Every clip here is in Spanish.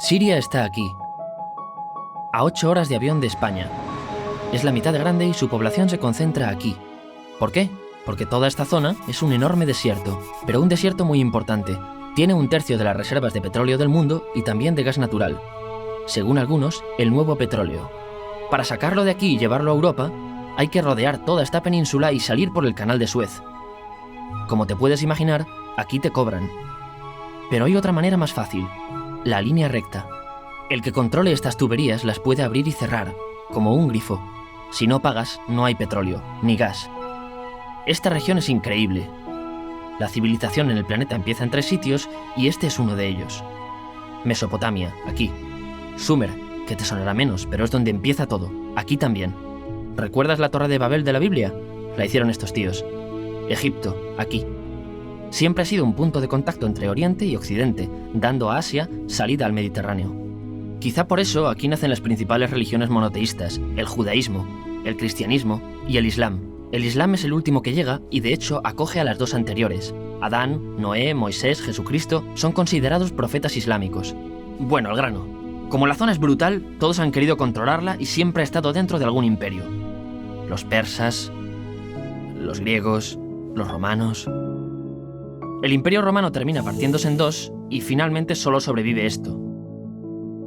Siria está aquí, a 8 horas de avión de España. Es la mitad grande y su población se concentra aquí. ¿Por qué? Porque toda esta zona es un enorme desierto, pero un desierto muy importante. Tiene 1/3 de las reservas de petróleo del mundo y también de gas natural. Según algunos, el nuevo petróleo. Para sacarlo de aquí y llevarlo a Europa, hay que rodear toda esta península y salir por el canal de Suez. Como te puedes imaginar, aquí te cobran. Pero hay otra manera más fácil, la línea recta. El que controle estas tuberías las puede abrir y cerrar, como un grifo. Si no pagas, no hay petróleo, ni gas. Esta región es increíble. La civilización en el planeta empieza en 3 sitios y este es uno de ellos. Mesopotamia, aquí. Sumer, que te sonará menos, pero es donde empieza todo, aquí también. ¿Recuerdas la Torre de Babel de la Biblia? La hicieron estos tíos. Egipto, aquí. Siempre ha sido un punto de contacto entre Oriente y Occidente, dando a Asia salida al Mediterráneo. Quizá por eso aquí nacen las principales religiones monoteístas, el judaísmo, el cristianismo y el islam. El islam es el último que llega y de hecho acoge a las 2 anteriores. Adán, Noé, Moisés, Jesucristo son considerados profetas islámicos. Bueno, al grano. Como la zona es brutal, todos han querido controlarla y siempre ha estado dentro de algún imperio. Los persas, los griegos, los romanos. El imperio romano termina partiéndose en 2 y finalmente solo sobrevive esto.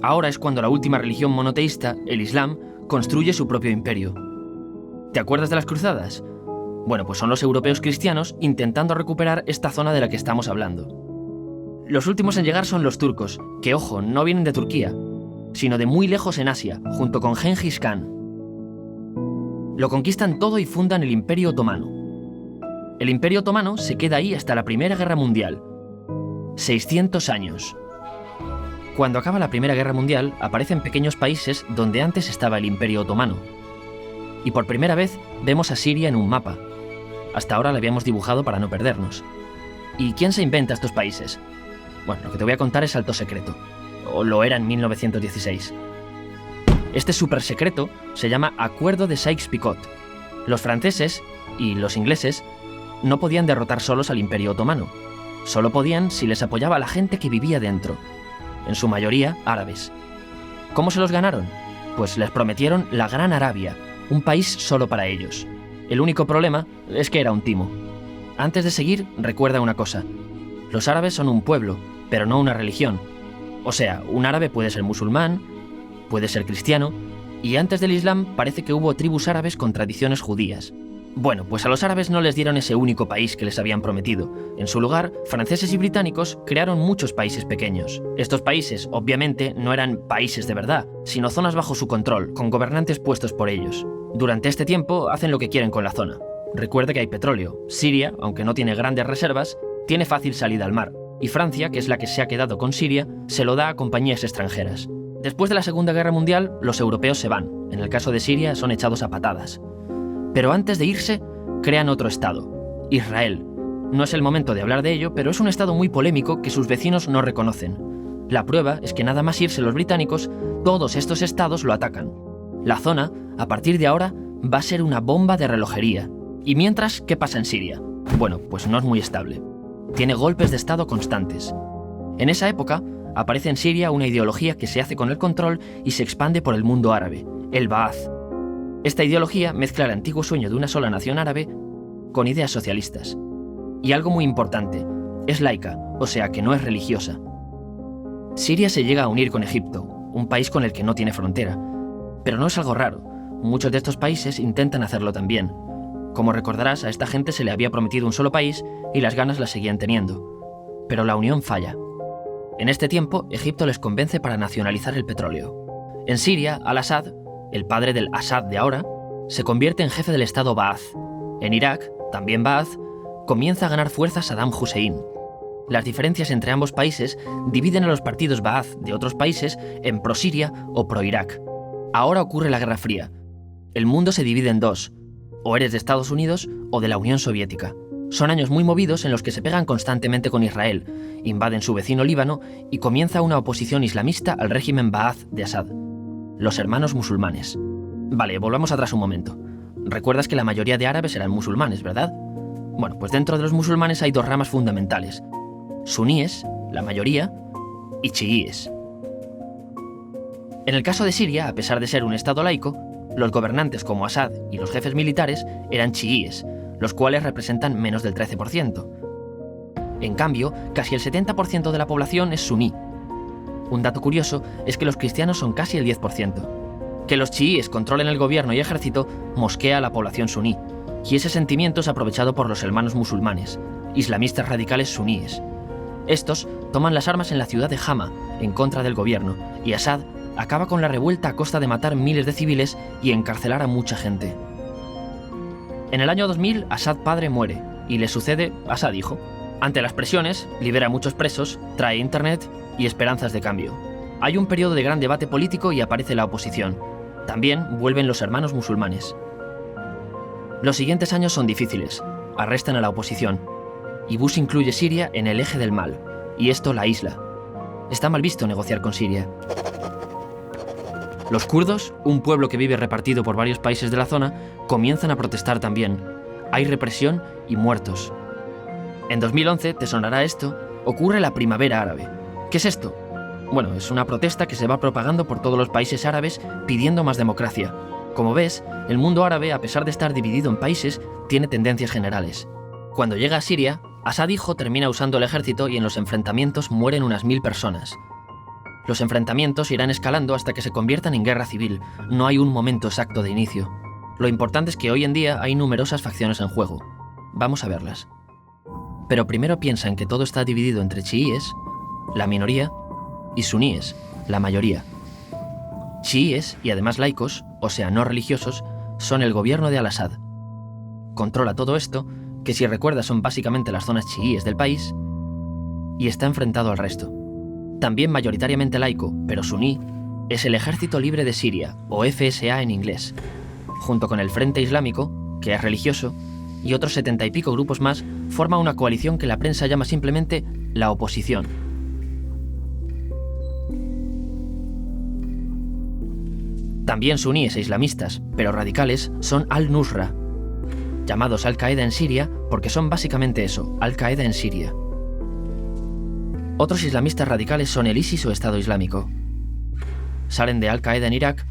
Ahora es cuando la última religión monoteísta, el Islam, construye su propio imperio. ¿Te acuerdas de las cruzadas? Bueno, pues son los europeos cristianos intentando recuperar esta zona de la que estamos hablando. Los últimos en llegar son los turcos, que ojo, no vienen de Turquía, sino de muy lejos en Asia, junto con Gengis Khan. Lo conquistan todo y fundan el Imperio Otomano. El Imperio Otomano se queda ahí hasta la Primera Guerra Mundial. 600 años. Cuando acaba la Primera Guerra Mundial, aparecen pequeños países donde antes estaba el Imperio Otomano. Y por primera vez vemos a Siria en un mapa. Hasta ahora la habíamos dibujado para no perdernos. ¿Y quién se inventa estos países? Bueno, lo que te voy a contar es alto secreto. O lo era en 1916. Este súper secreto se llama Acuerdo de Sykes-Picot. Los franceses y los ingleses no podían derrotar solos al Imperio Otomano. Solo podían si les apoyaba la gente que vivía dentro. En su mayoría árabes. ¿Cómo se los ganaron? Pues les prometieron la Gran Arabia, un país solo para ellos. El único problema es que era un timo. Antes de seguir, recuerda una cosa. Los árabes son un pueblo, pero no una religión. O sea, un árabe puede ser musulmán, puede ser cristiano, y antes del Islam parece que hubo tribus árabes con tradiciones judías. Bueno, pues a los árabes no les dieron ese único país que les habían prometido. En su lugar, franceses y británicos crearon muchos países pequeños. Estos países, obviamente, no eran países de verdad, sino zonas bajo su control, con gobernantes puestos por ellos. Durante este tiempo hacen lo que quieren con la zona. Recuerda que hay petróleo. Siria, aunque no tiene grandes reservas, tiene fácil salida al mar. Y Francia, que es la que se ha quedado con Siria, se lo da a compañías extranjeras. Después de la Segunda Guerra Mundial, los europeos se van. En el caso de Siria, son echados a patadas. Pero antes de irse, crean otro estado, Israel. No es el momento de hablar de ello, pero es un estado muy polémico que sus vecinos no reconocen. La prueba es que nada más irse los británicos, todos estos estados lo atacan. La zona, a partir de ahora, va a ser una bomba de relojería. Y mientras, ¿qué pasa en Siria? Bueno, pues no es muy estable. Tiene golpes de estado constantes. En esa época, aparece en Siria una ideología que se hace con el control y se expande por el mundo árabe, el Ba'ath. Esta ideología mezcla el antiguo sueño de una sola nación árabe con ideas socialistas. Y algo muy importante, es laica, o sea que no es religiosa. Siria se llega a unir con Egipto, un país con el que no tiene frontera. Pero no es algo raro, muchos de estos países intentan hacerlo también. Como recordarás, a esta gente se le había prometido un solo país y las ganas las seguían teniendo. Pero la unión falla. En este tiempo, Egipto les convence para nacionalizar el petróleo. En Siria, Al-Assad, el padre del Assad de ahora, se convierte en jefe del estado Ba'ath. En Irak, también Ba'ath, comienza a ganar fuerza Saddam Hussein. Las diferencias entre ambos países dividen a los partidos Ba'ath de otros países en pro-Siria o pro-Irak. Ahora ocurre la Guerra Fría. El mundo se divide en 2, o eres de Estados Unidos o de la Unión Soviética. Son años muy movidos en los que se pegan constantemente con Israel, invaden su vecino Líbano y comienza una oposición islamista al régimen Ba'ath de Assad. Los hermanos musulmanes. Vale, volvamos atrás un momento. Recuerdas que la mayoría de árabes eran musulmanes, ¿verdad? Bueno, pues dentro de los musulmanes hay 2 ramas fundamentales. Suníes, la mayoría, y chiíes. En el caso de Siria, a pesar de ser un estado laico, los gobernantes como Assad y los jefes militares eran chiíes, los cuales representan menos del 13%. En cambio, casi el 70% de la población es suní. Un dato curioso es que los cristianos son casi el 10%. Que los chiíes controlen el gobierno y ejército mosquea a la población suní, y ese sentimiento es aprovechado por los hermanos musulmanes, islamistas radicales suníes. Estos toman las armas en la ciudad de Hama, en contra del gobierno, y Assad acaba con la revuelta a costa de matar miles de civiles y encarcelar a mucha gente. En el año 2000, Assad padre muere, y le sucede Assad hijo. Ante las presiones, libera a muchos presos, trae internet y esperanzas de cambio. Hay un periodo de gran debate político y aparece la oposición. También vuelven los hermanos musulmanes. Los siguientes años son difíciles. Arrestan a la oposición. Y Bush incluye Siria en el eje del mal, y esto la aísla. Está mal visto negociar con Siria. Los kurdos, un pueblo que vive repartido por varios países de la zona, comienzan a protestar también. Hay represión y muertos. En 2011, te sonará esto, ocurre la Primavera Árabe. ¿Qué es esto? Bueno, es una protesta que se va propagando por todos los países árabes pidiendo más democracia. Como ves, el mundo árabe, a pesar de estar dividido en países, tiene tendencias generales. Cuando llega a Siria, Assad hijo termina usando el ejército y en los enfrentamientos mueren unas 1000 personas. Los enfrentamientos irán escalando hasta que se conviertan en guerra civil. No hay un momento exacto de inicio. Lo importante es que hoy en día hay numerosas facciones en juego. Vamos a verlas. Pero primero piensa en que todo está dividido entre chiíes, la minoría, y suníes, la mayoría. Chiíes, y además laicos, o sea, no religiosos, son el gobierno de Al-Assad. Controla todo esto, que si recuerdas son básicamente las zonas chiíes del país, y está enfrentado al resto. También mayoritariamente laico, pero suní, es el Ejército Libre de Siria, o FSA en inglés, junto con el Frente Islámico, que es religioso, y otros 70 y pico grupos más, forma una coalición que la prensa llama simplemente la oposición. También suníes e islamistas, pero radicales, son Al-Nusra, llamados Al-Qaeda en Siria porque son básicamente eso, Al-Qaeda en Siria. Otros islamistas radicales son el ISIS o Estado Islámico. Salen de Al-Qaeda en Irak,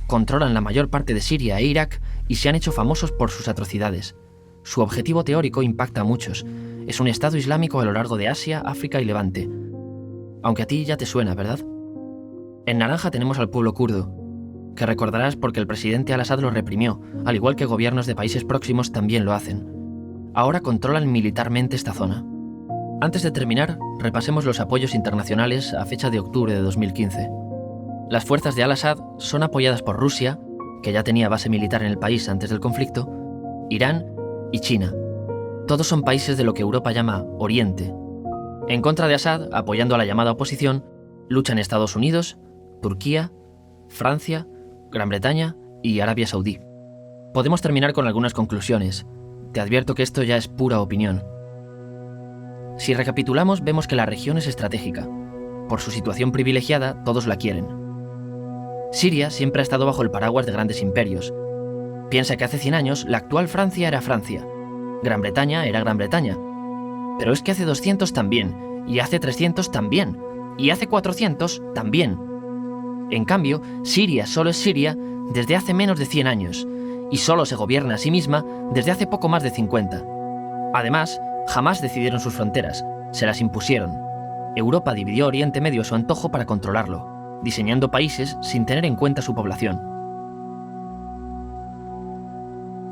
controlan la mayor parte de Siria e Irak y se han hecho famosos por sus atrocidades. Su objetivo teórico impacta a muchos. Es un Estado Islámico a lo largo de Asia, África y Levante. Aunque a ti ya te suena, ¿verdad? En naranja tenemos al pueblo kurdo, que recordarás porque el presidente Al-Assad lo reprimió, al igual que gobiernos de países próximos también lo hacen. Ahora controlan militarmente esta zona. Antes de terminar, repasemos los apoyos internacionales a fecha de octubre de 2015. Las fuerzas de Al-Assad son apoyadas por Rusia, que ya tenía base militar en el país antes del conflicto, Irán y China. Todos son países de lo que Europa llama Oriente. En contra de Assad, apoyando a la llamada oposición, luchan Estados Unidos, Turquía, Francia, Gran Bretaña y Arabia Saudí. Podemos terminar con algunas conclusiones. Te advierto que esto ya es pura opinión. Si recapitulamos, vemos que la región es estratégica. Por su situación privilegiada, todos la quieren. Siria siempre ha estado bajo el paraguas de grandes imperios. Piensa que hace 100 años la actual Francia era Francia. Gran Bretaña era Gran Bretaña. Pero es que hace 200 también, y hace 300 también, y hace 400 también. En cambio, Siria solo es Siria desde hace menos de 100 años, y solo se gobierna a sí misma desde hace poco más de 50. Además, jamás decidieron sus fronteras, se las impusieron. Europa dividió Oriente Medio a su antojo para controlarlo, diseñando países sin tener en cuenta su población.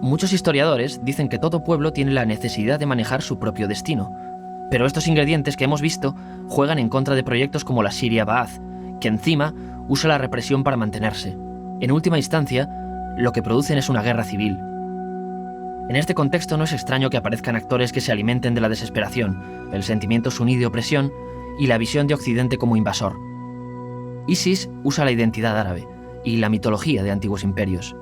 Muchos historiadores dicen que todo pueblo tiene la necesidad de manejar su propio destino, pero estos ingredientes que hemos visto juegan en contra de proyectos como la Siria Ba'ath, que encima usa la represión para mantenerse. En última instancia, lo que producen es una guerra civil. En este contexto no es extraño que aparezcan actores que se alimenten de la desesperación, el sentimiento suní de opresión y la visión de Occidente como invasor. ISIS usa la identidad árabe y la mitología de antiguos imperios.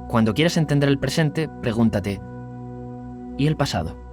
Cuando quieras entender el presente, pregúntate, ¿y el pasado?